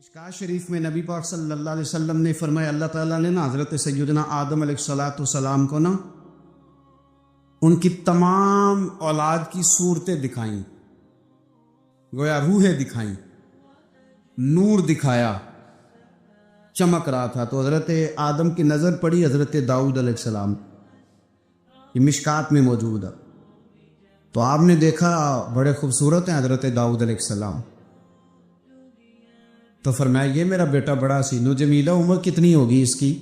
مشکوٰۃ شریف میں نبی پاک صلی اللہ علیہ وسلم نے فرمایا اللہ تعالیٰ نے نا حضرت سیدنا آدم علیہ السلام کو نا ان کی تمام اولاد کی صورتیں دکھائیں، گویا روحیں دکھائیں، نور دکھایا، چمک رہا تھا۔ تو حضرت آدم کی نظر پڑی حضرت داؤد علیہ السلام، یہ مشکوٰۃ میں موجود ہے۔ تو آپ نے دیکھا بڑے خوبصورت ہیں حضرت داؤد علیہ السلام، تو فرمایا یہ میرا بیٹا بڑا حسین و جمیلہ، عمر کتنی ہوگی اس کی؟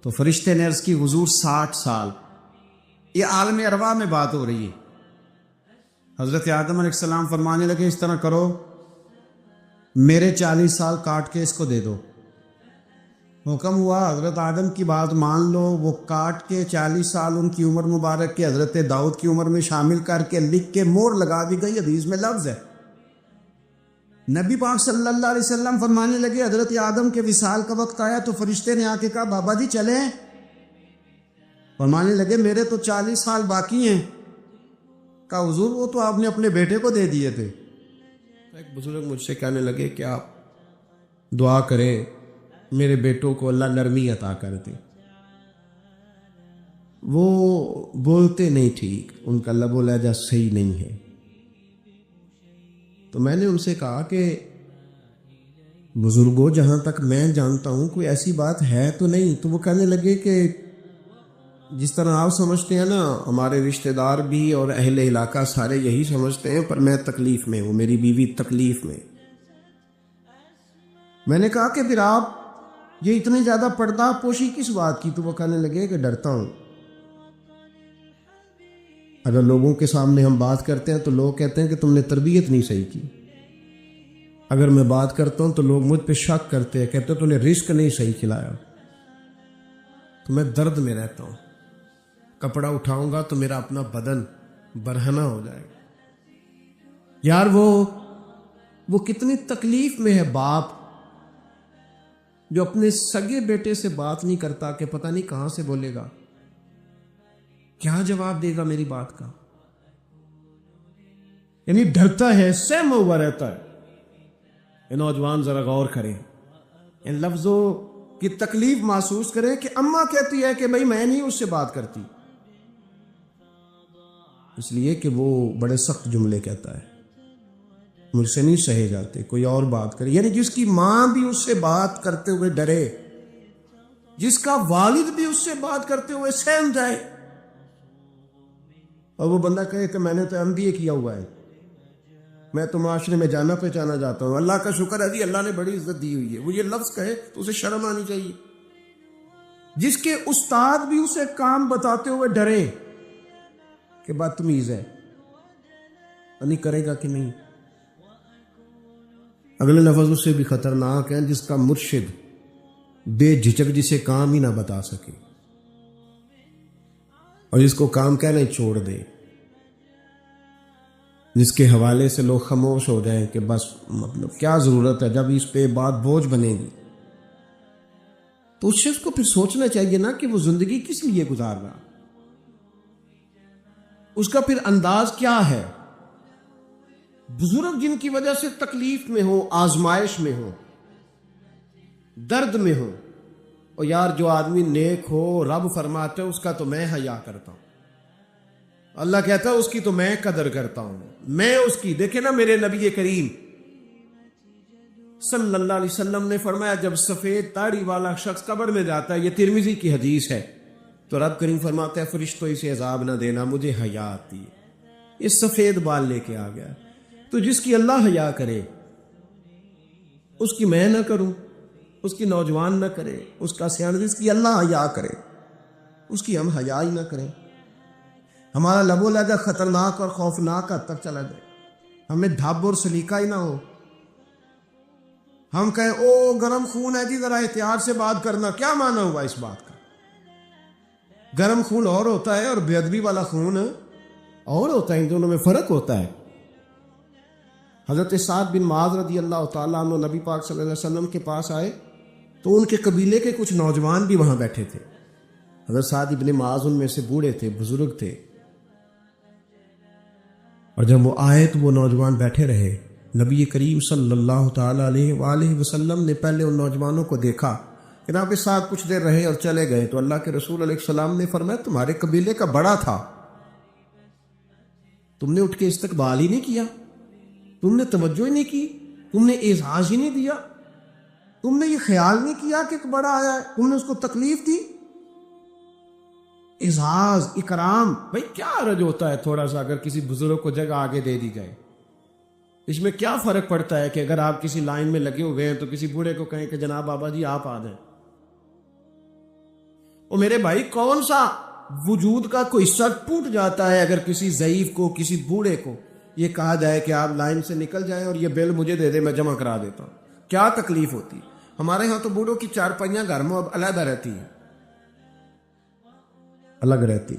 تو فرشتے نے عرض کی حضور 60 سال۔ یہ عالم ارواح میں بات ہو رہی ہے۔ حضرت آدم علیہ السلام فرمانے لگے اس طرح کرو، میرے 40 سال کاٹ کے اس کو دے دو۔ حکم ہوا، حضرت آدم کی بات مان لو، وہ کاٹ کے 40 سال ان کی عمر مبارک کے حضرت داؤد کی عمر میں شامل کر کے لکھ کے مہر لگا دی گئی۔ حدیث میں لفظ ہے، نبی پاک صلی اللہ علیہ وسلم فرمانے لگے حضرت آدم کے وصال کا وقت آیا تو فرشتے نے آ کے کہا بابا جی چلیں۔ فرمانے لگے میرے تو 40 سال باقی ہیں۔ کہا حضور وہ تو آپ نے اپنے بیٹے کو دے دیے تھے۔ ایک بزرگ مجھ سے کہنے لگے کہ آپ دعا کریں میرے بیٹوں کو اللہ نرمی عطا کر دے، وہ بولتے نہیں ٹھیک، ان کا لب و لہجہ صحیح نہیں ہے۔ تو میں نے ان سے کہا کہ بزرگوں جہاں تک میں جانتا ہوں کوئی ایسی بات ہے تو نہیں۔ تو وہ کہنے لگے کہ جس طرح آپ سمجھتے ہیں نا، ہمارے رشتہ دار بھی اور اہل علاقہ سارے یہی سمجھتے ہیں، پر میں تکلیف میں ہوں، میری بیوی تکلیف میں۔ میں نے کہا کہ پھر آپ یہ اتنی زیادہ پردہ پوشی کس بات کی؟ تو وہ کہنے لگے کہ ڈرتا ہوں، اگر لوگوں کے سامنے ہم بات کرتے ہیں تو لوگ کہتے ہیں کہ تم نے تربیت نہیں صحیح کی، اگر میں بات کرتا ہوں تو لوگ مجھ پہ شک کرتے ہیں، کہتے ہیں تو نے رزق نہیں صحیح کھلایا۔ تو میں درد میں رہتا ہوں، کپڑا اٹھاؤں گا تو میرا اپنا بدن برہنہ ہو جائے گا۔ یار وہ کتنی تکلیف میں ہے باپ جو اپنے سگے بیٹے سے بات نہیں کرتا کہ پتہ نہیں کہاں سے بولے گا، کیا جواب دے گا میری بات کا، یعنی ڈرتا ہے، سہما ہوا رہتا ہے۔ یہ نوجوان ذرا غور کریں، ان لفظوں کی تکلیف محسوس کریں کہ اماں کہتی ہے کہ بھائی میں نہیں اس سے بات کرتی، اس لیے کہ وہ بڑے سخت جملے کہتا ہے، مجھ سے نہیں سہے جاتے، کوئی اور بات کرے۔ یعنی جس کی ماں بھی اس سے بات کرتے ہوئے ڈرے، جس کا والد بھی اس سے بات کرتے ہوئے سہم جائے، اور وہ بندہ کہے کہ میں نے تو MBA کیا ہوا ہے، میں تو معاشرے میں جانا پہچانا جاتا ہوں، اللہ کا شکر ہے جی اللہ نے بڑی عزت دی ہوئی ہے، وہ یہ لفظ کہے تو اسے شرم آنی چاہیے۔ جس کے استاد بھی اسے کام بتاتے ہوئے ڈرے کہ بدتمیز ہے، نہیں کرے گا کہ نہیں۔ اگلے لفظ اس سے بھی خطرناک ہیں، جس کا مرشد بے جھجک جسے کام ہی نہ بتا سکے اور جس کو کام کہنا ہی چھوڑ دے، جس کے حوالے سے لوگ خاموش ہو جائیں کہ بس مطلب کیا ضرورت ہے، جب اس پہ بات بوجھ بنے گی تو اس شخص کو پھر سوچنا چاہیے نا کہ وہ زندگی کس لیے گزار رہا، اس کا پھر انداز کیا ہے۔ بزرگ جن کی وجہ سے تکلیف میں ہو، آزمائش میں ہو، درد میں ہو، اور یار جو آدمی نیک ہو رب فرماتے ہیں اس کا تو میں حیا کرتا ہوں، اللہ کہتا ہے اس کی تو میں قدر کرتا ہوں، میں اس کی۔ دیکھیں نا میرے نبی کریم صلی اللہ علیہ وسلم نے فرمایا جب سفید داڑھی والا شخص قبر میں جاتا ہے، یہ ترمذی کی حدیث ہے، تو رب کریم فرماتا ہے فرشتوں اسے عذاب نہ دینا، مجھے حیا آتی ہے، یہ سفید بال لے کے آ گیا۔ تو جس کی اللہ حیا کرے اس کی میں نہ کروں، اس کی نوجوان نہ کرے، اس کا سیان، جس کی اللہ حیا کرے اس کی ہم حیا ہی نہ کریں، ہمارا لب و لہجہ خطرناک اور خوفناک حد تک چلا جائے، ہمیں دھب اور سلیقہ ہی نہ ہو، ہم کہیں او گرم خون ہے جی ذرا احتیاط سے بات کرنا، کیا معنی ہوا اس بات کا؟ گرم خون اور ہوتا ہے اور بے ادبی والا خون اور ہوتا ہے، ان دونوں میں فرق ہوتا ہے۔ حضرت سعد بن معاذ رضی اللہ تعالیٰ عنہ نبی پاک صلی اللہ علیہ وسلم کے پاس آئے تو ان کے قبیلے کے کچھ نوجوان بھی وہاں بیٹھے تھے۔ حضرت سعد بن معاذ ان میں سے بوڑھے تھے، بزرگ تھے، اور جب وہ آئے تو وہ نوجوان بیٹھے رہے، نبی کریم صلی اللہ تعالیٰ علیہ وآلہ وسلم نے پہلے ان نوجوانوں کو دیکھا کہ آپ کے ساتھ کچھ دیر رہے اور چلے گئے، تو اللہ کے رسول علیہ السلام نے فرمایا تمہارے قبیلے کا بڑا تھا، تم نے اٹھ کے استقبال ہی نہیں کیا، تم نے توجہ ہی نہیں کی، تم نے اعزاز ہی نہیں دیا، تم نے یہ خیال نہیں کیا کہ ایک بڑا آیا ہے، تم نے اس کو تکلیف دی۔ اعزاز، اکرام، بھائی کیا حرج ہوتا ہے تھوڑا سا اگر کسی بزرگ کو جگہ آگے دے دی جائے؟ اس میں کیا فرق پڑتا ہے کہ اگر آپ کسی لائن میں لگے ہوئے ہیں تو کسی بوڑھے کو کہیں کہ جناب بابا جی آپ آ جائیں۔ اور میرے بھائی کون سا وجود کا کوئی حصہ ٹوٹ جاتا ہے اگر کسی ضعیف کو، کسی بوڑھے کو یہ کہا جائے کہ آپ لائن سے نکل جائیں اور یہ بل مجھے دے دے، میں جمع کرا دیتا ہوں؟ کیا تکلیف ہوتی؟ ہمارے ہاں تو بوڑھوں کی چارپائیاں گھر میں اب علیحدہ رہتی ہیں، الگ رہتی۔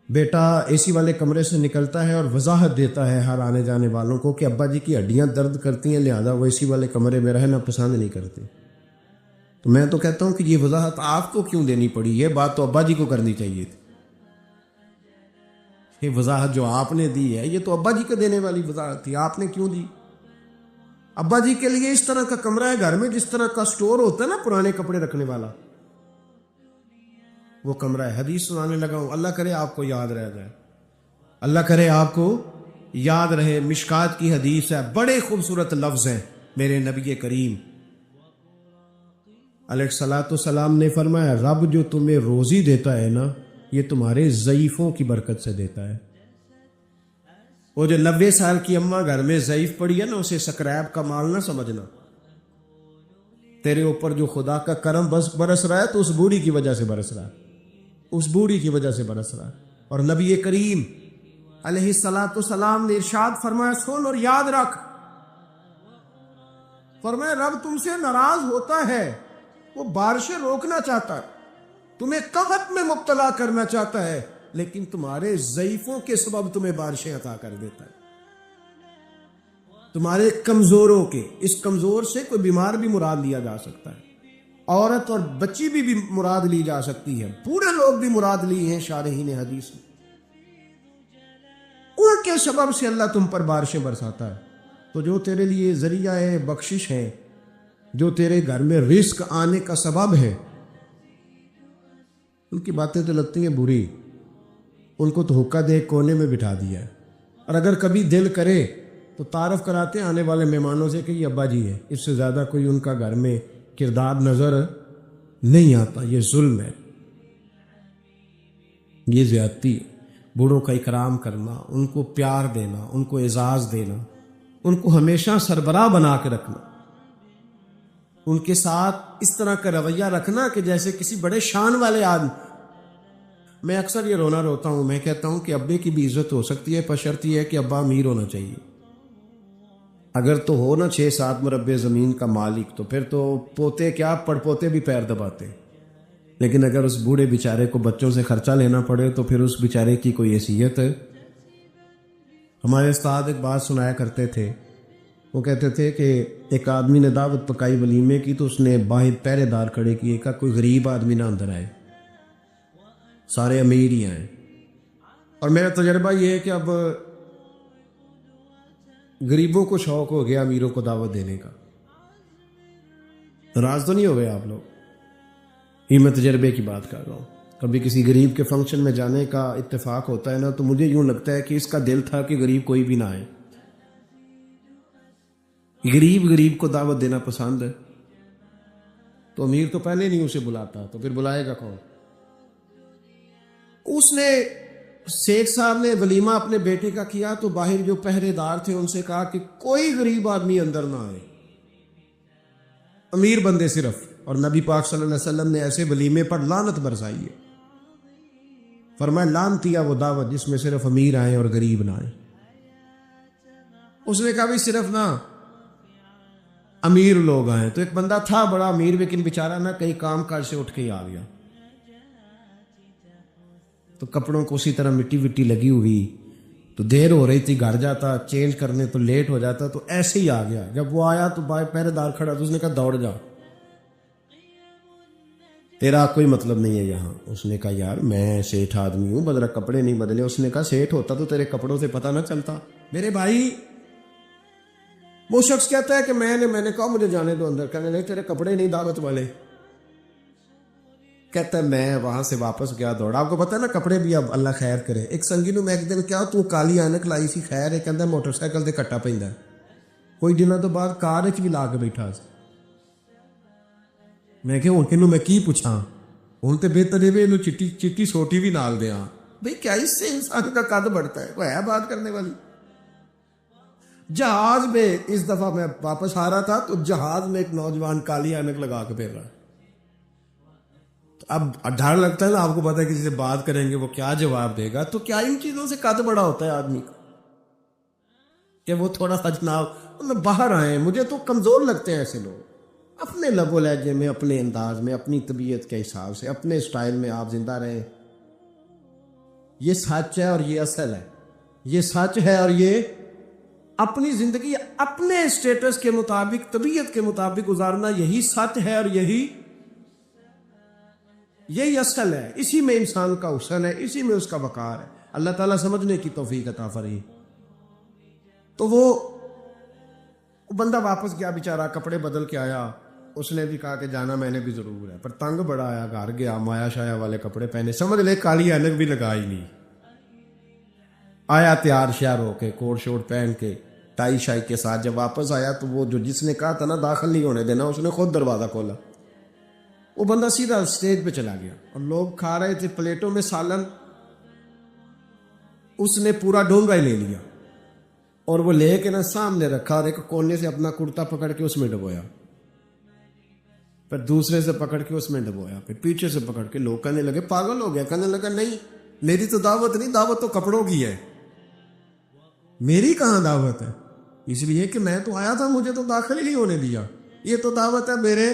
بیٹا اے سی والے کمرے سے نکلتا ہے اور وضاحت دیتا ہے ہر آنے جانے والوں کو کہ ابا جی کی ہڈیاں درد کرتی ہیں، لہذا وہ اے سی والے کمرے میں رہنا پسند نہیں کرتے۔ تو میں تو کہتا ہوں کہ یہ وضاحت آپ کو کیوں دینی پڑی؟ یہ بات تو ابا جی کو کرنی چاہیے تھی۔ یہ وضاحت جو آپ نے دی ہے یہ تو ابا جی کو دینے والی وضاحت تھی، آپ نے کیوں دی؟ ابا جی کے لیے اس طرح کا کمرہ ہے گھر میں جس طرح کا سٹور ہوتا ہے نا پرانے کپڑے رکھنے والا، وہ کمرہ ہے۔ حدیث سنانے لگا ہوں، اللہ کرے آپ کو یاد رہ جائے، اللہ کرے آپ کو یاد رہے۔ مشکات کی حدیث ہے، بڑے خوبصورت لفظ ہیں میرے نبی کریم علیہ الصلوۃ والسلام نے فرمایا رب جو تمہیں روزی دیتا ہے نا یہ تمہارے ضعیفوں کی برکت سے دیتا ہے۔ وہ جو 90 سال کی اماں گھر میں ضعیف پڑی ہے نا، اسے سکریب کا مال نہ سمجھنا۔ تیرے اوپر جو خدا کا کرم بس برس رہا ہے تو اس بوڑھی کی وجہ سے برس رہا ہے، اس بوڑھی کی وجہ سے برس رہا ہے۔ اور نبی کریم علیہ الصلوۃ والسلام نے ارشاد فرمایا سن اور یاد رکھ، فرمایا رب تم سے ناراض ہوتا ہے، وہ بارشیں روکنا چاہتا ہے، تمہیں قحط میں مبتلا کرنا چاہتا ہے، لیکن تمہارے ضعیفوں کے سبب تمہیں بارشیں عطا کر دیتا ہے، تمہارے کمزوروں کے۔ اس کمزور سے کوئی بیمار بھی مراد لیا جا سکتا ہے، عورت اور بچی بھی مراد لی جا سکتی ہے، بوڑھے لوگ بھی مراد لی ہیں شارحین حدیث میں۔ ان کے سبب سے اللہ تم پر بارشیں برساتا ہے۔ تو جو تیرے لیے ذریعہ بخشش ہے، جو تیرے گھر میں رزق آنے کا سبب ہے، ان کی باتیں تو لگتی ہیں بری، ان کو تو حکا دے کونے میں بٹھا دیا ہے۔ اور اگر کبھی دل کرے تو تعارف کراتے ہیں آنے والے مہمانوں سے کہ یہ ابا جی ہے، اس سے زیادہ کوئی ان کا گھر میں کردار نظر نہیں آتا۔ یہ ظلم ہے، یہ زیادتی ہے۔ بوڑھوں کا اکرام کرنا، ان کو پیار دینا، ان کو اعزاز دینا، ان کو ہمیشہ سربراہ بنا کے رکھنا، ان کے ساتھ اس طرح کا رویہ رکھنا کہ جیسے کسی بڑے شان والے آدمی۔ میں اکثر یہ رونا روتا ہوں، میں کہتا ہوں کہ ابے کی بھی عزت ہو سکتی ہے، بشرط یہ ہے کہ ابا امیر ہونا چاہیے۔ اگر تو ہو نا 6-7 مربع زمین کا مالک تو پھر تو پوتے کیا پڑ پوتے بھی پیر دباتے، لیکن اگر اس بوڑھے بیچارے کو بچوں سے خرچہ لینا پڑے تو پھر اس بیچارے کی کوئی حیثیت ہے؟ ہمارے استاد ایک بات سنایا کرتے تھے، وہ کہتے تھے کہ ایک آدمی نے دعوت پکائی ولیمے کی تو اس نے باہر پہرے دار کھڑے کیے، کہا کوئی غریب آدمی نہ اندر آئے، سارے امیر ہی آئیں۔ اور میرا تجربہ یہ ہے کہ اب غریبوں کو شوق ہو گیا امیروں کو دعوت دینے کا۔ ناراض تو نہیں ہو گئے آپ لوگ؟ یہ میں تجربے کی بات کر رہا ہوں۔ کبھی کسی غریب کے فنکشن میں جانے کا اتفاق ہوتا ہے نا تو مجھے یوں لگتا ہے کہ اس کا دل تھا کہ غریب کوئی بھی نہ آئے۔ غریب کو دعوت دینا پسند ہے تو امیر تو پہلے نہیں اسے بلاتا، تو پھر بلائے گا کون؟ اس نے شیخ صاحب نے ولیمہ اپنے بیٹے کا کیا تو باہر جو پہرے دار تھے ان سے کہا کہ کوئی غریب آدمی اندر نہ آئے، امیر بندے صرف۔ اور نبی پاک صلی اللہ علیہ وسلم نے ایسے ولیمے پر لعنت برسائی ہے، فرمایا لعنتی ہے وہ دعوت جس میں صرف امیر آئیں اور غریب نہ آئیں۔ اس نے کہا بھی صرف نہ امیر لوگ آئیں، تو ایک بندہ تھا بڑا امیر لیکن بیچارہ نہ کئی کام کاج سے اٹھ کے ہی آ گیا، تو کپڑوں کو اسی طرح مٹی وٹی لگی ہوئی، تو دیر ہو رہی تھی، گھر جاتا چینج کرنے تو لیٹ ہو جاتا، تو ایسے ہی آ گیا۔ جب وہ آیا تو پہرے دار کھڑا تو اس نے کہا دوڑ جا، تیرا کوئی مطلب نہیں ہے یہاں۔ اس نے کہا یار میں سیٹھ آدمی ہوں، بدرا کپڑے نہیں بدلے۔ اس نے کہا سیٹھ ہوتا تو تیرے کپڑوں سے پتہ نہ چلتا۔ میرے بھائی وہ شخص کہتا ہے کہ میں نے کہا مجھے جانے دو اندر. کہنے لگے تیرے کپڑے نہیں دعوت والے. کہتا ہے میں وہاں سے واپس گیا دوڑا. آپ کو پتا ہے نا کپڑے بھی اب اللہ خیر کرے. ایک سنگی نو میں ایک دن کیا تو کالی اینک لائی سی خیر ہے کہندا موٹر سائیکل تے کٹا پیندا. کوئی دنوں تو بعد کار وچ بھی لا کے بیٹھا سی. میں کہ ہن کنوں میں کی پوچھاں, ہن تے بہتر ہے اینو چٹی چٹی سوٹی بھی نال دیاں. بھئی کیا اس سے انسان کا قد بڑھتا ہے, وہ ہے بات کرنے والی. جہاز میں اس دفعہ میں واپس آ رہا تھا تو جہاز میں ایک نوجوان کالی اینک لگا کے پھر رہا. اب ڈر لگتا ہے نا, آپ کو پتا ہے کسی سے بات کریں گے وہ کیا جواب دے گا. تو کیا ان چیزوں سے قد بڑا ہوتا ہے آدمی کا کہ وہ تھوڑا سا جناب مطلب باہر آئیں. مجھے تو کمزور لگتے ہیں ایسے لوگ. اپنے لب و لہجے میں, اپنے انداز میں, اپنی طبیعت کے حساب سے, اپنے سٹائل میں آپ زندہ رہیں. یہ سچ ہے اور یہ اصل ہے. یہ سچ ہے اور یہ اپنی زندگی اپنے اسٹیٹس کے مطابق, طبیعت کے مطابق گزارنا, یہی سچ ہے اور یہی اصل ہے. اسی میں انسان کا حسن ہے, اسی میں اس کا وقار ہے. اللہ تعالیٰ سمجھنے کی توفیق عطا فرمائے. تو وہ بندہ واپس گیا بیچارہ, کپڑے بدل کے آیا. اس نے بھی کہا کہ جانا میں نے بھی ضرور ہے, پر تنگ بڑا آیا. گھر گیا, مایا شایا والے کپڑے پہنے, سمجھ لے کالی اینک بھی لگا ہی نہیں. آیا تیار شیار ہو کے, کوٹ شوٹ پہن کے, ٹائی شائی کے ساتھ. جب واپس آیا تو وہ جو جس نے کہا تھا نا داخل نہیں ہونے دینا, اس نے خود دروازہ کھولا. وہ بندہ سیدھا اسٹیج پہ چلا گیا اور لوگ کھا رہے تھے پلیٹوں میں سالن. اس نے پورا ڈونگا ہی لے لیا اور وہ لے کے نا سامنے رکھا اور ایک کونے سے اپنا کرتا پکڑ کے اس میں ڈبویا, پھر دوسرے سے پکڑ کے اس میں ڈبویا, پھر پیچھے سے پکڑ کے. لوگ کہنے لگے پاگل ہو گیا. کہنے لگا نہیں, میری تو دعوت نہیں, دعوت تو کپڑوں کی ہے. میری کہاں دعوت ہے؟ اس لیے کہ میں تو آیا تھا, مجھے تو داخل ہی نہیں ہونے دیا. یہ تو دعوت ہے میرے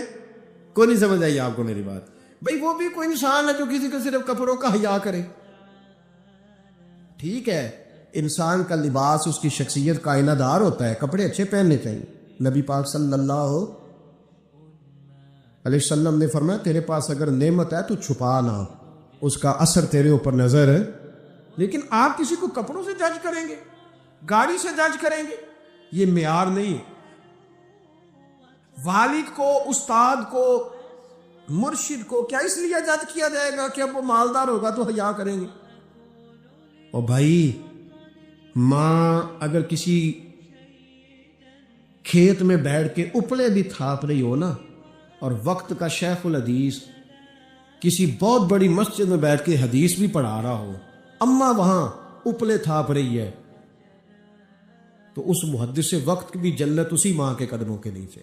کو. نہیں سمجھ آئی آپ کو میری بات؟ بھئی وہ بھی کوئی انسان ہے جو کسی کو صرف کپڑوں کا حیا کرے. ٹھیک ہے, انسان کا لباس اس کی شخصیت کا آئینہ دار ہوتا ہے, کپڑے اچھے پہننے چاہیے. نبی پاک صلی اللہ علیہ وسلم نے فرمایا تیرے پاس اگر نعمت ہے تو چھپا نہ, اس کا اثر تیرے اوپر نظر ہے. لیکن آپ کسی کو کپڑوں سے جج کریں گے, گاڑی سے جج کریں گے, یہ معیار نہیں ہے. والد کو, استاد کو, مرشد کو کیا اس لیے جج کیا جائے گا کہ اب وہ مالدار ہوگا تو حیا کریں گے؟ اور بھائی ماں اگر کسی کھیت میں بیٹھ کے اپلے بھی تھاپ رہی ہو نا, اور وقت کا شیخ الحدیث کسی بہت بڑی مسجد میں بیٹھ کے حدیث بھی پڑھا رہا ہو, اماں وہاں اپلے تھاپ رہی ہے, تو اس محدث وقت بھی جنت اسی ماں کے قدموں کے نیچے,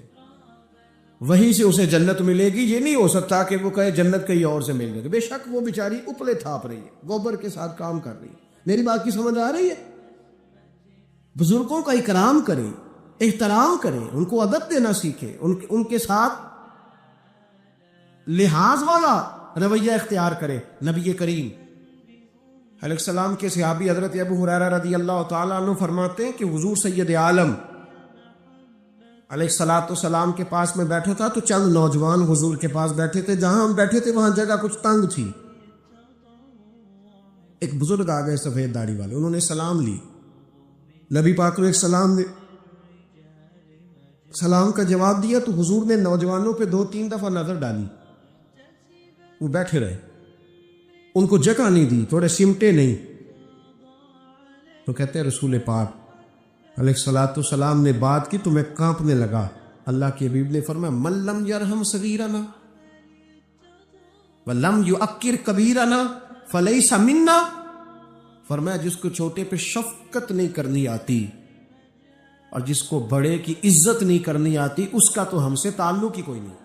وہیں سے اسے جنت ملے گی. یہ نہیں ہو سکتا کہ وہ کہے جنت کہیں اور سے مل جائے. بے شک وہ بیچاری اپلے تھاپ رہی ہے, گوبر کے ساتھ کام کر رہی ہے. میری بات کی سمجھ آ رہی ہے؟ بزرگوں کا اکرام کریں, احترام کریں, ان کو ادب دینا سیکھیں, ان کے ساتھ لحاظ والا رویہ اختیار کریں. نبی کریم علیہ السلام کے صحابی حضرت ابو ہریرہ رضی اللہ تعالیٰ عنہ فرماتے ہیں کہ حضور سید عالم علیہ السلام کے پاس میں بیٹھا تھا تو چند نوجوان حضور کے پاس بیٹھے تھے. جہاں ہم بیٹھے تھے وہاں جگہ کچھ تنگ تھی. ایک بزرگ آ گئے سفید داڑھی والے, انہوں نے سلام لی. نبی پاک نے سلام کا جواب دیا تو حضور نے نوجوانوں پہ 2-3 دفعہ نظر ڈالی. وہ بیٹھے رہے, ان کو جگہ نہیں دی, تھوڑے سمٹے نہیں. تو کہتے ہیں رسول پاک علیہ السلام نے بات کی تو میں کانپنے لگا. اللہ کے حبیب نے فرمایا من لم یرحم صغیرنا ولم یؤکر کبیرنا فلیس منا. فرمایا جس کو چھوٹے پہ شفقت نہیں کرنی آتی اور جس کو بڑے کی عزت نہیں کرنی آتی, اس کا تو ہم سے تعلق ہی کوئی نہیں.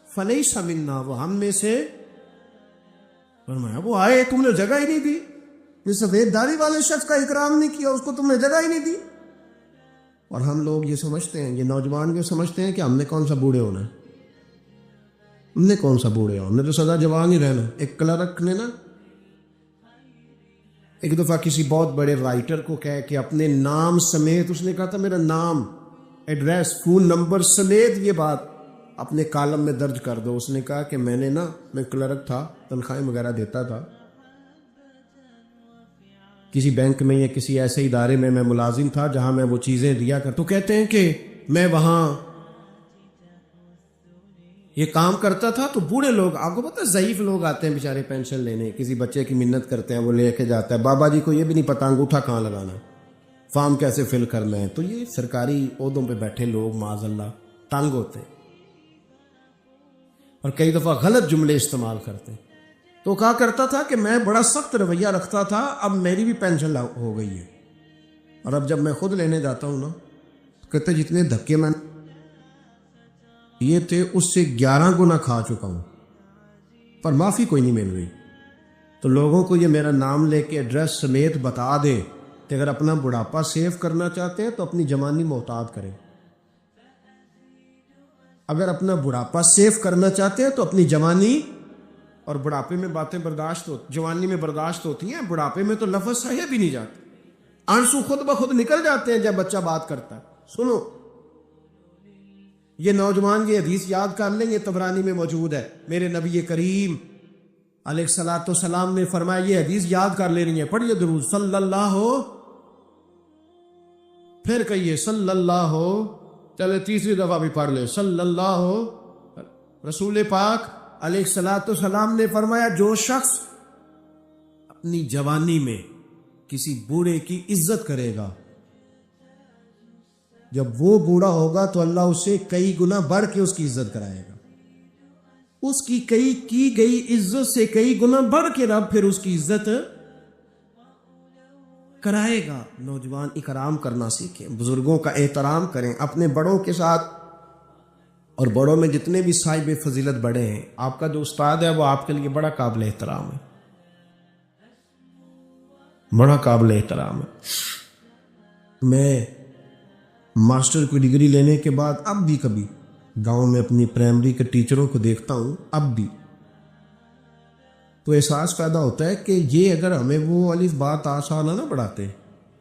فلیس منا, وہ ہم میں سے. فرمایا وہ آئے, تم نے جگہ ہی نہیں دی. یہ سفید داڑھی والے شخص کا اکرام نہیں کیا, اس کو تم نے جگہ ہی نہیں دی. اور ہم لوگ یہ سمجھتے ہیں, یہ نوجوان یہ سمجھتے ہیں کہ ہم نے کون سا بوڑھے ہونا ہے, ہم نے کون سا بوڑھے ہونا, ہم نے تو سدا جوان ہی رہنا. ایک کلرک نے نا ایک دفعہ کسی بہت بڑے رائٹر کو کہہ کہ اپنے نام سمیت, اس نے کہا تھا میرا نام, ایڈریس, فون نمبر سمیت یہ بات اپنے کالم میں درج کر دو. اس نے کہا کہ میں کلرک تھا, تنخواہیں وغیرہ دیتا تھا کسی بینک میں یا کسی ایسے ادارے میں ملازم تھا جہاں میں وہ چیزیں دیا کر. تو کہتے ہیں کہ میں وہاں یہ کام کرتا تھا تو بوڑھے لوگ، آپ کو پتہ ہے ضعیف لوگ آتے ہیں بیچارے پینشن لینے، کسی بچے کی منت کرتے ہیں، وہ لے کے جاتا ہے، بابا جی کو یہ بھی نہیں پتہ انگوٹھا کہاں لگانا، فارم کیسے فل کرنا ہے. تو یہ سرکاری عہدوں پہ بیٹھے لوگ معاذ اللہ تنگ ہوتے ہیں اور کئی دفعہ غلط جملے استعمال کرتے ہیں. تو کہا کرتا تھا کہ میں بڑا سخت رویہ رکھتا تھا، اب میری بھی پینشن ہو گئی ہے، اور اب جب میں خود لینے جاتا ہوں نا، کہتے جتنے دھکے میں یہ تھے اس سے 11 گنا کھا چکا ہوں، پر معافی کوئی نہیں مل رہی. تو لوگوں کو یہ میرا نام لے کے ایڈریس سمیت بتا دیں کہ اگر اپنا بڑھاپا سیو کرنا چاہتے ہیں تو اپنی جوانی محتاط کریں. اگر اپنا بڑھاپا سیو کرنا چاہتے ہیں تو اپنی جوانی، اور بڑھاپے میں باتیں برداشت جوانی میں برداشت ہوتی ہیں، بڑھاپے میں تو لفظ صحیح بھی نہیں جاتے، آنسو خود بخود نکل جاتے ہیں جب بچہ بات کرتا ہے. سنو، یہ نوجوان یہ حدیث یاد کر لیں، یہ طبرانی میں موجود ہے. میرے نبی کریم علیہ الصلوۃ والسلام نے فرمایا، یہ حدیث یاد کر لے رہی ہیں، پڑھیے درود صلی اللہ ہو، پھر کہیے صلی اللہ ہو، چلے تیسری دفعہ بھی پڑھ لے صلی اللہ ہو. رسول پاک علیہ الصلوۃ والسلام نے فرمایا، جو شخص اپنی جوانی میں کسی بوڑھے کی عزت کرے گا، جب وہ بوڑھا ہوگا تو اللہ اسے کئی گنا بڑھ کے اس کی عزت کرائے گا. اس کی کی گئی عزت سے کئی گنا بڑھ کے رب پھر اس کی عزت کرائے گا. نوجوان اکرام کرنا سیکھیں، بزرگوں کا احترام کریں، اپنے بڑوں کے ساتھ، اور بڑوں میں جتنے بھی صاحب فضیلت بڑے ہیں، آپ کا جو استاد ہے وہ آپ کے لیے بڑا قابل احترام ہے، بڑا قابل احترام ہے. میں ماسٹر کی ڈگری لینے کے بعد اب بھی کبھی گاؤں میں اپنی پرائمری کے ٹیچروں کو دیکھتا ہوں، اب بھی تو احساس پیدا ہوتا ہے کہ یہ اگر ہمیں وہ الف با تا سا نہ پڑھاتے،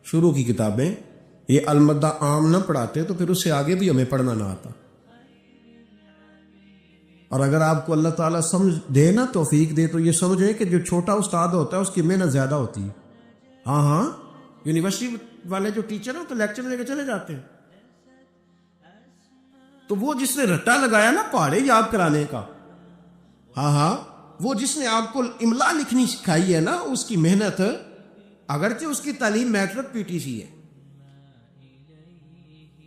شروع کی کتابیں یہ المدہ عام نہ پڑھاتے، تو پھر اس سے آگے بھی ہمیں پڑھنا نہ آتا. اور اگر آپ کو اللہ تعالیٰ سمجھ دے نا، توفیق دے، تو یہ سمجھیں کہ جو چھوٹا استاد ہوتا ہے اس کی محنت زیادہ ہوتی ہے. ہاں یونیورسٹی والے جو ٹیچر ہیں تو لیکچر لے کے چلے جاتے ہیں، تو وہ جس نے رٹا لگایا نا پہاڑے یاد کرانے کا، وہ جس نے آپ کو املا لکھنی سکھائی ہے نا، اس کی محنت، اگرچہ اس کی تعلیم میٹرک پی ٹی سی ہے،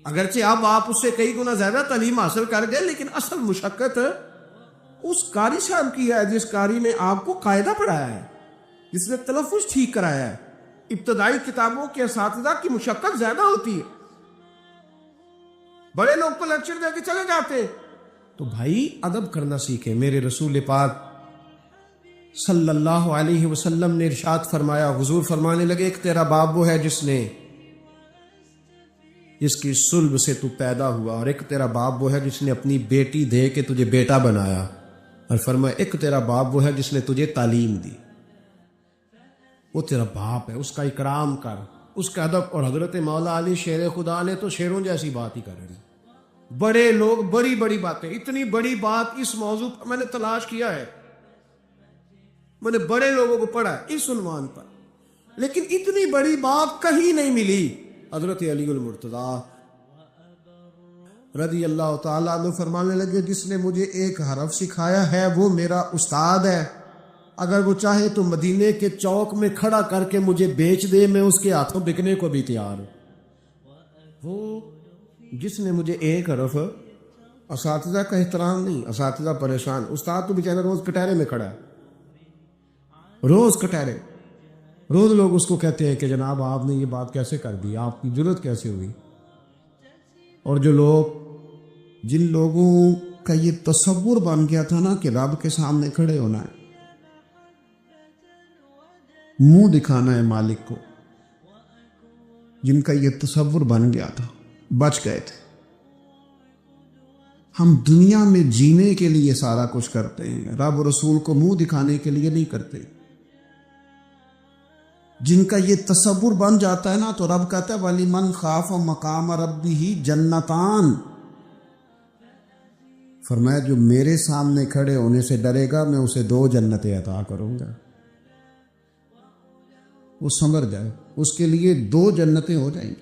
اگرچہ اب آپ اس سے کئی گنا زیادہ تعلیم حاصل کر گئے، لیکن اصل مشقت اس قاری صاحب کی ہے جس قاری نے آپ کو قاعدہ پڑھایا ہے، جس نے تلفظ ٹھیک کرایا ہے. ابتدائی کتابوں کے اساتذہ کی مشقت زیادہ ہوتی ہے، بڑے لوگ کو لیکچر دے کے چلے جاتے. تو بھائی ادب کرنا سیکھیں. میرے رسول پاک صلی اللہ علیہ وسلم نے ارشاد فرمایا، حضور فرمانے لگے، ایک تیرا باپ وہ ہے جس کی صلب سے تو پیدا ہوا، اور ایک تیرا باپ وہ ہے جس نے اپنی بیٹی دے کے تجھے بیٹا بنایا، اور فرمایا ایک تیرا باپ وہ ہے جس نے تجھے تعلیم دی. وہ تیرا باپ ہے، اس کا اکرام کر، اس کا ادب. اور حضرت مولا علی شیر خدا نے تو شیروں جیسی بات ہی کر رہی. بڑے لوگ بڑی بڑی باتیں، اتنی بڑی بات اس موضوع پر میں نے تلاش کیا ہے، میں نے بڑے لوگوں کو پڑھا ہے اس عنوان پر، لیکن اتنی بڑی بات کہیں نہیں ملی. حضرت علی المرتضیٰ رضی اللہ تعالیٰ عنہ فرمانے لگے، جس نے مجھے ایک حرف سکھایا ہے وہ میرا استاد ہے، اگر وہ چاہے تو مدینے کے چوک میں کھڑا کر کے مجھے بیچ دے، میں اس کے ہاتھوں بکنے کو بھی تیار ہوں. وہ جس نے مجھے ایک حرف، اساتذہ کا احترام نہیں، اساتذہ پریشان، استاد تو بیچارہ روز کٹہرے میں کھڑا ہے، روز کٹہرے، روز لوگ اس کو کہتے ہیں کہ جناب آپ نے یہ بات کیسے کر دی، آپ کی جرت کیسے ہوئی. اور جن لوگوں کا یہ تصور بن گیا تھا نا کہ رب کے سامنے کھڑے ہونا ہے، منہ دکھانا ہے مالک کو، جن کا یہ تصور بن گیا تھا بچ گئے تھے. ہم دنیا میں جینے کے لیے سارا کچھ کرتے ہیں، رب رسول کو منہ دکھانے کے لیے نہیں کرتے. جن کا یہ تصور بن جاتا ہے نا، تو رب کہتا ہے وَلِمَنْ خَافَ مَقَامَ رَبِّهِ جَنَّتَانِ، فرمایا جو میرے سامنے کھڑے ہونے سے ڈرے گا میں اسے 2 جنتیں عطا کروں گا. وہ سمجھ جائے، اس کے لیے 2 جنتیں ہو جائیں گی.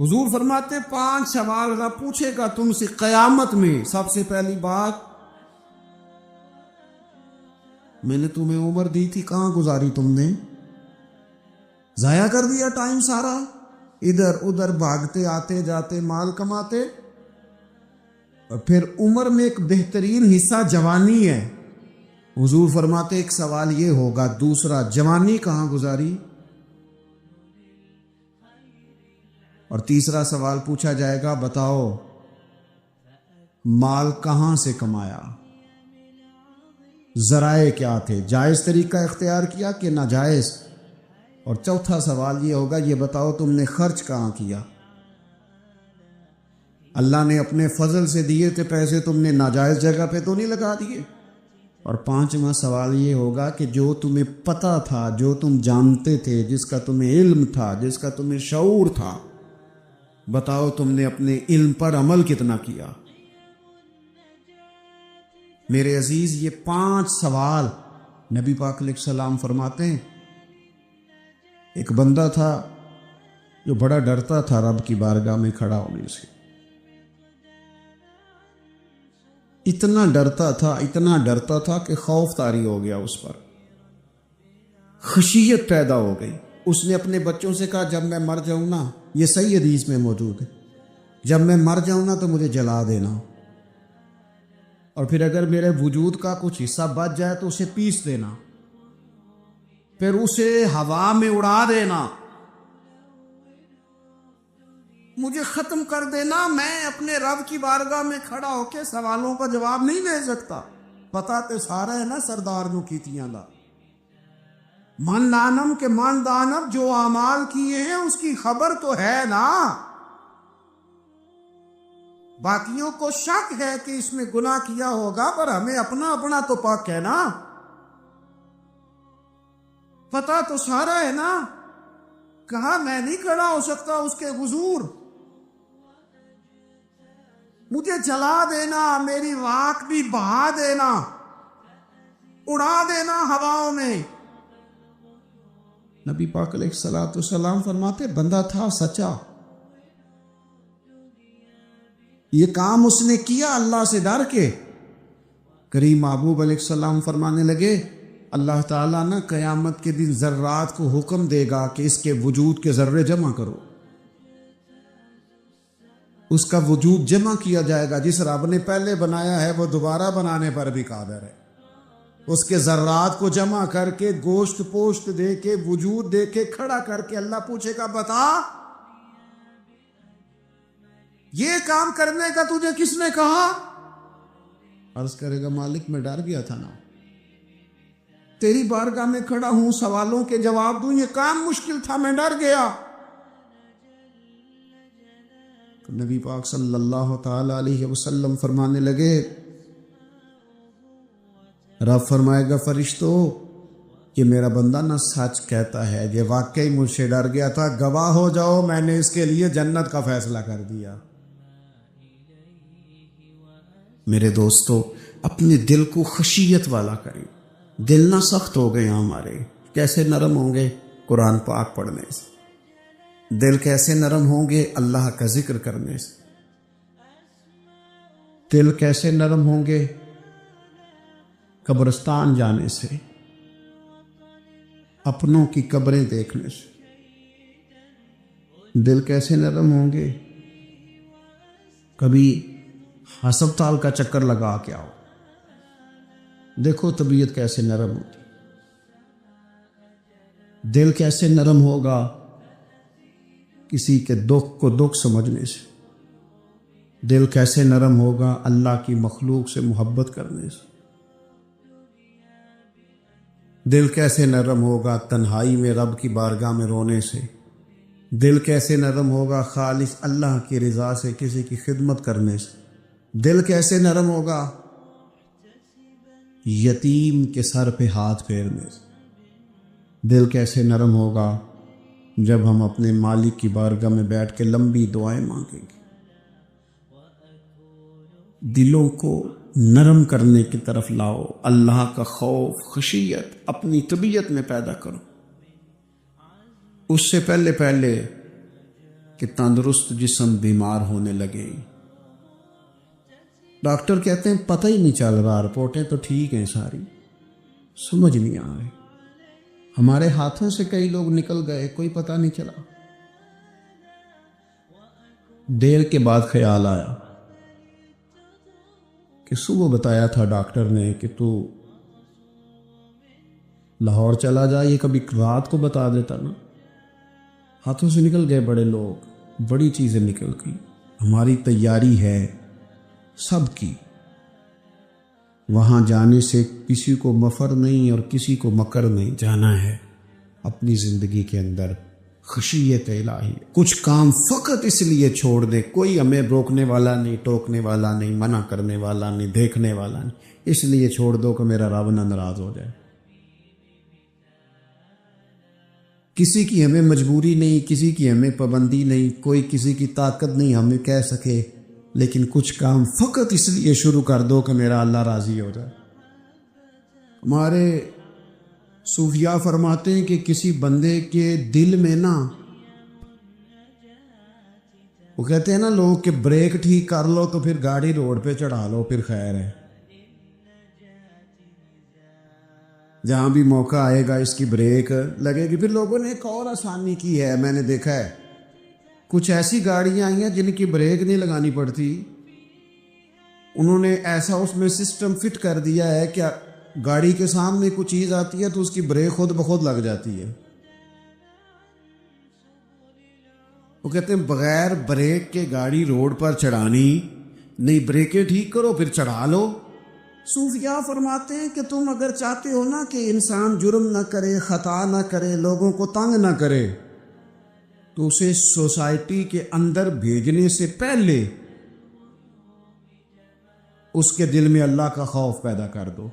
حضور فرماتے 5 سوال رب پوچھے گا تم سے قیامت میں۔ سب سے پہلی بات، میں نے تمہیں عمر دی تھی، کہاں گزاری تم نے؟ ضائع کر دیا ٹائم سارا، ادھر ادھر بھاگتے آتے جاتے مال کماتے۔ اور پھر عمر میں ایک بہترین حصہ جوانی ہے۔ حضور فرماتے ایک سوال یہ ہوگا، دوسرا جوانی کہاں گزاری؟ اور تیسرا سوال پوچھا جائے گا، بتاؤ مال کہاں سے کمایا، ذرائع کیا تھے، جائز طریقہ اختیار کیا کہ ناجائز؟ اور چوتھا سوال یہ ہوگا، یہ بتاؤ تم نے خرچ کہاں کیا؟ اللہ نے اپنے فضل سے دیے تھے پیسے، تم نے ناجائز جگہ پہ تو نہیں لگا دیے؟ اور پانچواں سوال یہ ہوگا کہ جو تمہیں پتہ تھا، جو تم جانتے تھے، جس کا تمہیں علم تھا، جس کا تمہیں شعور تھا، بتاؤ تم نے اپنے علم پر عمل کتنا کیا؟ میرے عزیز، یہ 5 سوال نبی پاک علیہ السلام فرماتے ہیں۔ ایک بندہ تھا جو بڑا ڈرتا تھا رب کی بارگاہ میں کھڑا ہونے سے، اتنا ڈرتا تھا کہ خوف طاری ہو گیا، اس پر خشیت پیدا ہو گئی۔ اس نے اپنے بچوں سے کہا، جب میں مر جاؤں نا، یہ صحیح حدیث میں موجود ہے، جب میں مر جاؤں نا تو مجھے جلا دینا، اور پھر اگر میرے وجود کا کچھ حصہ بچ جائے تو اسے پیس دینا، پھر اسے ہوا میں اڑا دینا، مجھے ختم کر دینا۔ میں اپنے رب کی بارگاہ میں کھڑا ہو کے سوالوں کا جواب نہیں دے سکتا۔ پتا تو سارا ہے نا سردار نو کیتیاں دا، من دانم کے من دانم، جو اعمال کیے ہیں اس کی خبر تو ہے نا۔ باقیوں کو شک ہے کہ اس میں گناہ کیا ہوگا، پر ہمیں اپنا اپنا تو پاک ہے نا، پتا تو سارا ہے نا۔ کہا میں نہیں کھڑا ہو سکتا اس کے حضور، مجھے جلا دینا، میری راکھ بھی بہا دینا، اڑا دینا ہواؤں میں۔ نبی پاک علیہ السلام فرماتے بندہ تھا سچا، یہ کام اس نے کیا اللہ سے ڈر کے۔ کریم محبوب علیہ السلام فرمانے لگے، اللہ تعالیٰ نا قیامت کے دن ذرات کو حکم دے گا کہ اس کے وجود کے ذرے جمع کرو۔ اس کا وجود جمع کیا جائے گا، جس رب نے پہلے بنایا ہے وہ دوبارہ بنانے پر بھی قادر ہے۔ اس کے ذرات کو جمع کر کے، گوشت پوشت دے کے، وجود دے کے کھڑا کر کے اللہ پوچھے گا، بتا یہ کام کرنے کا تجھے کس نے کہا؟ عرض کرے گا، مالک میں ڈر گیا تھا نا، تیری بارگاہ میں کھڑا ہوں، سوالوں کے جواب دوں، یہ کام مشکل تھا، میں ڈر گیا۔ تو نبی پاک صلی اللہ تعالی علیہ وسلم فرمانے لگے، رب فرمائے گا، فرشتو یہ میرا بندہ نہ سچ کہتا ہے، یہ واقعی مجھ سے ڈر گیا تھا، گواہ ہو جاؤ میں نے اس کے لیے جنت کا فیصلہ کر دیا۔ میرے دوستو، اپنے دل کو خشیت والا کریں۔ دل نہ سخت ہو گئے ہمارے، کیسے نرم ہوں گے؟ قرآن پاک پڑھنے سے۔ دل کیسے نرم ہوں گے؟ اللہ کا ذکر کرنے سے۔ دل کیسے نرم ہوں گے؟ قبرستان جانے سے، اپنوں کی قبریں دیکھنے سے۔ دل کیسے نرم ہوں گے؟ کبھی ہسپتال کا چکر لگا کے آؤ، دیکھو طبیعت کیسے نرم ہوتی۔ دل کیسے نرم ہوگا؟ کسی کے دکھ کو دکھ سمجھنے سے۔ دل کیسے نرم ہوگا؟ اللہ کی مخلوق سے محبت کرنے سے۔ دل کیسے نرم ہوگا؟ تنہائی میں رب کی بارگاہ میں رونے سے۔ دل کیسے نرم ہوگا؟ خالص اللہ کی رضا سے کسی کی خدمت کرنے سے۔ دل کیسے نرم ہوگا؟ یتیم کے سر پہ ہاتھ پھیرنے سے۔ دل کیسے نرم ہوگا؟ جب ہم اپنے مالک کی بارگاہ میں بیٹھ کے لمبی دعائیں مانگیں گے۔ دلوں کو نرم کرنے کی طرف لاؤ، اللہ کا خوف، خشیت اپنی طبیعت میں پیدا کرو۔ اس سے پہلے کہ تندرست جسم بیمار ہونے لگے. ڈاکٹر کہتے ہیں پتہ ہی نہیں چل رہا، رپورٹیں تو ٹھیک ہیں ساری، سمجھ نہیں آ رہی. ہمارے ہاتھوں سے کئی لوگ نکل گئے، کوئی پتہ نہیں چلا. دیر کے بعد خیال آیا کہ صبح بتایا تھا ڈاکٹر نے کہ تو لاہور چلا جا، یہ کبھی رات کو بتا دیتا نا. ہاتھوں سے نکل گئے بڑے لوگ، بڑی چیزیں نکل گئی. ہماری تیاری ہے سب کی، وہاں جانے سے کسی کو مفر نہیں اور کسی کو مکر نہیں. جانا ہے اپنی زندگی کے اندر خشیت الہی. کچھ کام فقط اس لیے چھوڑ دے، کوئی ہمیں روکنے والا نہیں، ٹوکنے والا نہیں، منع کرنے والا نہیں، دیکھنے والا نہیں، اس لیے چھوڑ دو کہ میرا رب نہ ناراض ہو جائے. کسی کی ہمیں مجبوری نہیں، کسی کی ہمیں پابندی نہیں، کوئی کسی کی طاقت نہیں ہمیں کہہ سکے، لیکن کچھ کام فقط اس لیے شروع کر دو کہ میرا اللہ راضی ہو جائے. ہمارے صوفیاء فرماتے ہیں کہ کسی بندے کے دل میں نا، وہ کہتے ہیں نا لوگ کہ بریک ٹھیک کر لو تو پھر گاڑی روڈ پہ چڑھا لو پھر خیر ہے. جہاں بھی موقع آئے گا اس کی بریک لگے گی. پھر لوگوں نے ایک اور آسانی کی ہے، میں نے دیکھا ہے کچھ ایسی گاڑیاں آئی ہیں جن کی بریک نہیں لگانی پڑتی. انہوں نے ایسا اس میں سسٹم فٹ کر دیا ہے کہ گاڑی کے سامنے کوئی چیز آتی ہے تو اس کی بریک خود بخود لگ جاتی ہے. وہ کہتے ہیں بغیر بریک کے گاڑی روڈ پر چڑھانی نہیں، بریکیں ٹھیک کرو پھر چڑھا لو. صوفیاء فرماتے ہیں کہ تم اگر چاہتے ہو نا کہ انسان جرم نہ کرے، خطا نہ کرے، لوگوں کو تنگ نہ کرے، تو اسے سوسائٹی کے اندر بھیجنے سے پہلے اس کے دل میں اللہ کا خوف پیدا کر دو.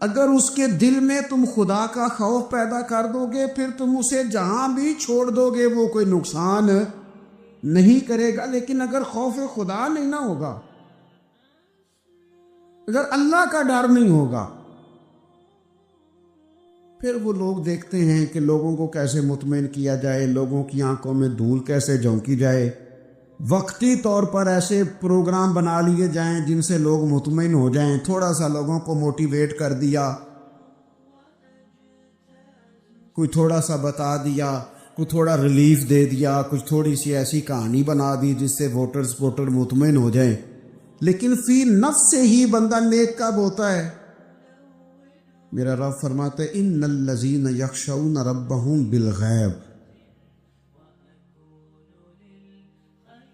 اگر اس کے دل میں تم خدا کا خوف پیدا کر دو گے، پھر تم اسے جہاں بھی چھوڑ دو گے وہ کوئی نقصان نہیں کرے گا. لیکن اگر خوف خدا نہیں نہ ہوگا، اگر اللہ کا ڈر نہیں ہوگا، پھر وہ لوگ دیکھتے ہیں کہ لوگوں کو کیسے مطمئن کیا جائے، لوگوں کی آنکھوں میں دھول کیسے جھونکی جائے. وقتی طور پر ایسے پروگرام بنا لیے جائیں جن سے لوگ مطمئن ہو جائیں. تھوڑا سا لوگوں کو موٹیویٹ کر دیا، کوئی تھوڑا سا بتا دیا، کوئی تھوڑا ریلیف دے دیا، کچھ تھوڑی سی ایسی کہانی بنا دی جس سے ووٹر مطمئن ہو جائیں. لیکن فی نفس سے ہی بندہ نیک کب ہوتا ہے؟ میرا رب فرماتا ہے ان الذین یخشون ربہم بالغیب،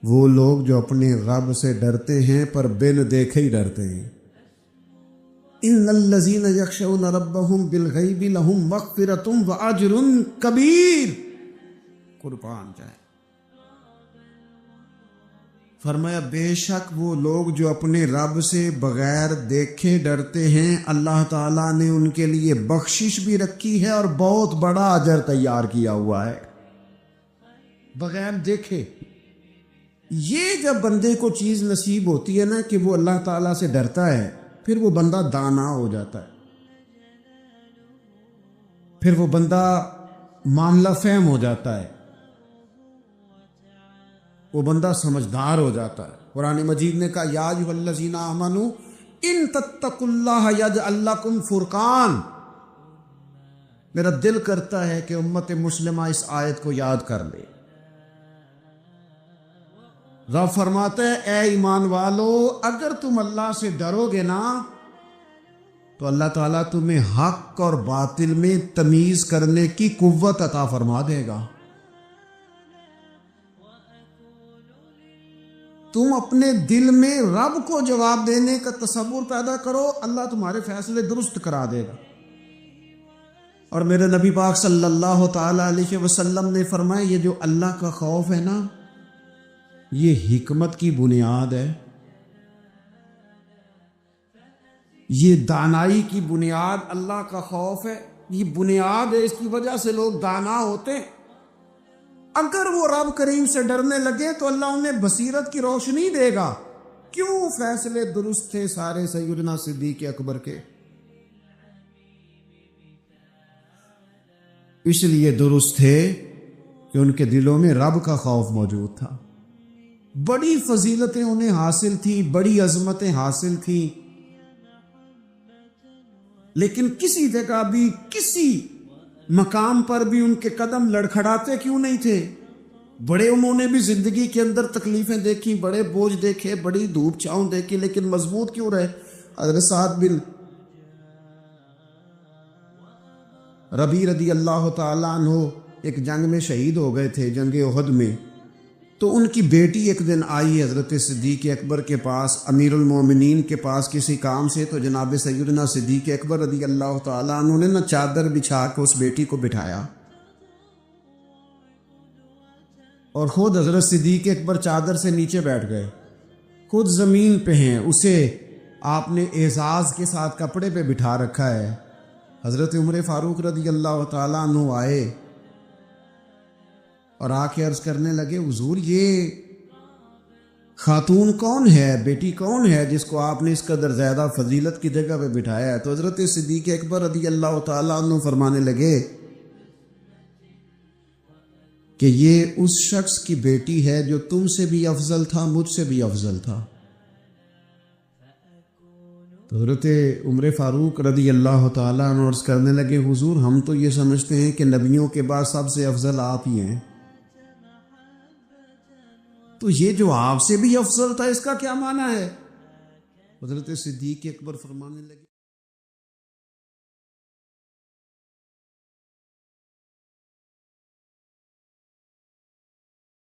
وہ لوگ جو اپنے رب سے ڈرتے ہیں پر بن دیکھے ہی ڈرتے ہیں. ان الذین یخشون ربہم بالغیب لہم مغفرۃ واجر کبیر. قربان جائے. فرمایا بے شک وہ لوگ جو اپنے رب سے بغیر دیکھے ڈرتے ہیں، اللہ تعالیٰ نے ان کے لیے بخشش بھی رکھی ہے اور بہت بڑا اجر تیار کیا ہوا ہے. بغیر دیکھے یہ جب بندے کو چیز نصیب ہوتی ہے نا کہ وہ اللہ تعالیٰ سے ڈرتا ہے، پھر وہ بندہ دانا ہو جاتا ہے، پھر وہ بندہ معاملہ فہم ہو جاتا ہے، وہ بندہ سمجھدار ہو جاتا ہے. قرآن مجید نے کہا یا ایھا الذین آمنوا ان تتقوا اللہ یجعل لکم فرقان. میرا دل کرتا ہے کہ امت مسلمہ اس آیت کو یاد کر لے. رب فرماتا ہے اے ایمان والو، اگر تم اللہ سے ڈرو گے نا تو اللہ تعالیٰ تمہیں حق اور باطل میں تمیز کرنے کی قوت عطا فرما دے گا. تم اپنے دل میں رب کو جواب دینے کا تصور پیدا کرو، اللہ تمہارے فیصلے درست کرا دے گا. اور میرے نبی پاک صلی اللہ تعالی علیہ وسلم نے فرمایا یہ جو اللہ کا خوف ہے نا، یہ حکمت کی بنیاد ہے، یہ دانائی کی بنیاد. اللہ کا خوف ہے، یہ بنیاد ہے، اس کی وجہ سے لوگ دانا ہوتے ہیں. اگر وہ رب کریم سے ڈرنے لگے تو اللہ انہیں بصیرت کی روشنی دے گا. کیوں فیصلے درست تھے سارے سیدنا صدیق اکبر کے؟ اس لیے درست تھے کہ ان کے دلوں میں رب کا خوف موجود تھا. بڑی فضیلتیں انہیں حاصل تھی، بڑی عظمتیں حاصل تھیں، لیکن کسی جگہ بھی کسی مقام پر بھی ان کے قدم لڑکھڑاتے کیوں نہیں تھے؟ بڑے انہوں نے بھی زندگی کے اندر تکلیفیں دیکھی، بڑے بوجھ دیکھے، بڑی دھوپ چھاؤں دیکھی، لیکن مضبوط کیوں رہے؟ حضرت سعد بن ربیع رضی اللہ تعالیٰ عنہ ایک جنگ میں شہید ہو گئے تھے، جنگ احد میں. تو ان کی بیٹی ایک دن آئی حضرت صدیق اکبر کے پاس، امیر المومنین کے پاس کسی کام سے. تو جناب سیدنا صدیق اکبر رضی اللہ تعالیٰ عنہ نے چادر بچھا کے اس بیٹی کو بٹھایا، اور خود حضرت صدیق اکبر چادر سے نیچے بیٹھ گئے، خود زمین پہ ہیں. اسے آپ نے اعزاز کے ساتھ کپڑے پہ بٹھا رکھا ہے. حضرت عمر فاروق رضی اللہ تعالیٰ عنہ آئے اور آ کے عرض کرنے لگے، حضور یہ خاتون کون ہے، بیٹی کون ہے جس کو آپ نے اس قدر زیادہ فضیلت کی جگہ پہ بٹھایا ہے؟ تو حضرت صدیق اکبر رضی اللہ تعالیٰ عنہ فرمانے لگے کہ یہ اس شخص کی بیٹی ہے جو تم سے بھی افضل تھا، مجھ سے بھی افضل تھا. تو حضرت عمر فاروق رضی اللہ تعالیٰ عنہ عرض کرنے لگے، حضور ہم تو یہ سمجھتے ہیں کہ نبیوں کے بعد سب سے افضل آپ ہی ہیں، تو یہ جو آپ سے بھی افضل تھا اس کا کیا معنی ہے؟ حضرت صدیق اکبر فرمانے لگے